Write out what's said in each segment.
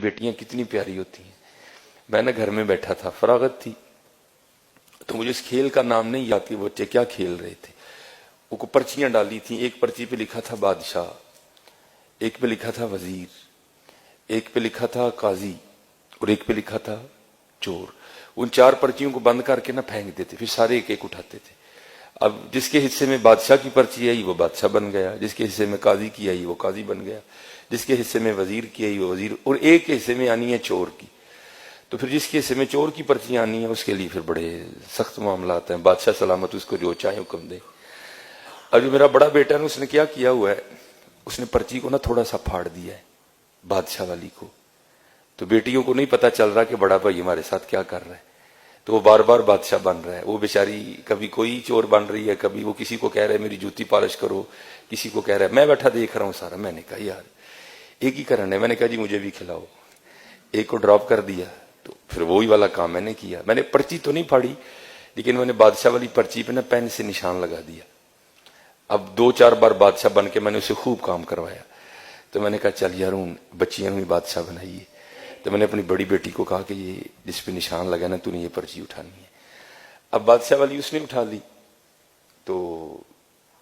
بیٹیاں کتنی پیاری ہوتی ہیں. میں نے گھر میں بیٹھا تھا, فراغت تھی, تو مجھے اس کھیل کا نام نہیں یاد کہ وہ بچے کیا کھیل رہے تھے. وہ کو پرچیاں ڈالی تھیں, ایک پرچی پہ لکھا تھا بادشاہ, ایک پہ لکھا تھا وزیر, ایک پہ لکھا تھا قاضی, اور ایک پہ لکھا تھا چور. ان چار پرچیوں کو بند کر کے نہ پھینک دیتے, پھر سارے ایک ایک اٹھاتے تھے. اب جس کے حصے میں بادشاہ کی پرچی آئی وہ بادشاہ بن گیا, جس کے حصے میں قاضی کی آئی وہ قاضی بن گیا, جس کے حصے میں وزیر کی آئی وہ وزیر, اور ایک کے حصے میں آنی ہے چور کی. تو پھر جس کے حصے میں چور کی پرچی آنی ہے اس کے لیے پھر بڑے سخت معاملات ہیں. بادشاہ سلامت اس کو جو چاہے حکم دے. اب جو میرا بڑا بیٹا ہے اس نے کیا ہوا ہے, اس نے پرچی کو نا تھوڑا سا پھاڑ دیا ہے بادشاہ والی کو. تو بیٹیوں کو نہیں پتا چل رہا کہ بڑا بھائی ہمارے ساتھ کیا کر رہا ہے, تو وہ بار بار بادشاہ بن رہا ہے. وہ بیچاری کبھی کوئی چور بن رہی ہے, کبھی وہ کسی کو کہہ رہا ہے میری جوتی پالش کرو, کسی کو کہہ رہا ہے. میں بیٹھا دیکھ رہا ہوں سارا. میں نے کہا یار ایک ہی کرنا ہے. میں نے کہا جی مجھے بھی کھلاؤ. ایک کو ڈراپ کر دیا, تو پھر وہی والا کام میں نے کیا. میں نے پرچی تو نہیں پھاڑی, لیکن میں نے بادشاہ والی پرچی پہ نا پین سے نشان لگا دیا. اب 2-4 بار بادشاہ بن کے میں نے اسے خوب کام کروایا. تو میں نے کہا چل یار ہوں بچیاں بھی بادشاہ بنائیے. تو میں نے اپنی بڑی بیٹی کو کہا کہ یہ جس پہ نشان لگا نا تو نے یہ پرچی اٹھانی ہے. اب بادشاہ والی اس نے اٹھا لی, تو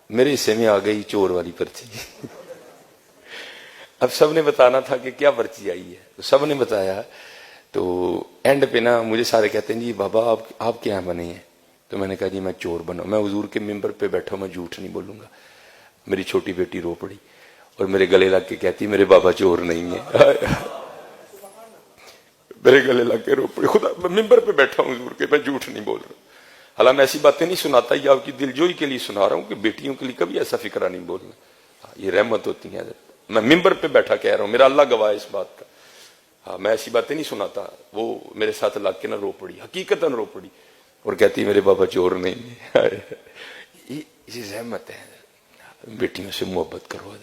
میرے حصے میں آ گئی چور والی پرچی. اب سب نے بتانا تھا کہ کیا پرچی آئی ہے, تو سب نے بتایا. تو اینڈ پہ نا مجھے سارے کہتے ہیں جی بابا آپ کیا بنے ہیں. تو میں نے کہا جی میں چور بنا. میں حضور کے ممبر پہ بیٹھا ہوں, میں جھوٹ نہیں بولوں گا. میری چھوٹی بیٹی رو پڑی اور میرے گلے لگ کے کہتی میرے بابا چور نہیں ہے. میرے گلے لگ کے رو پڑی. خدا میں ممبر پہ بیٹھا ہوں حضور کے, میں جھوٹ نہیں بول رہا. حالانکہ میں ایسی باتیں نہیں سناتا, یہ آپ کی دلجوئی کے لیے سنا رہا ہوں کہ بیٹیوں کے لیے کبھی ایسا فکرہ نہیں بولنا. یہ رحمت ہوتی ہے. میں ممبر پہ بیٹھا کہہ رہا ہوں, میرا اللہ گواہ ہے اس بات کا. ہاں میں ایسی باتیں نہیں سناتا. وہ میرے ساتھ لگ کے نہ رو پڑی, حقیقتاً رو پڑی, اور کہتی میرے بابا چور نہیں ہے. یہ رحمت ہے. بیٹیوں سے محبت کرو.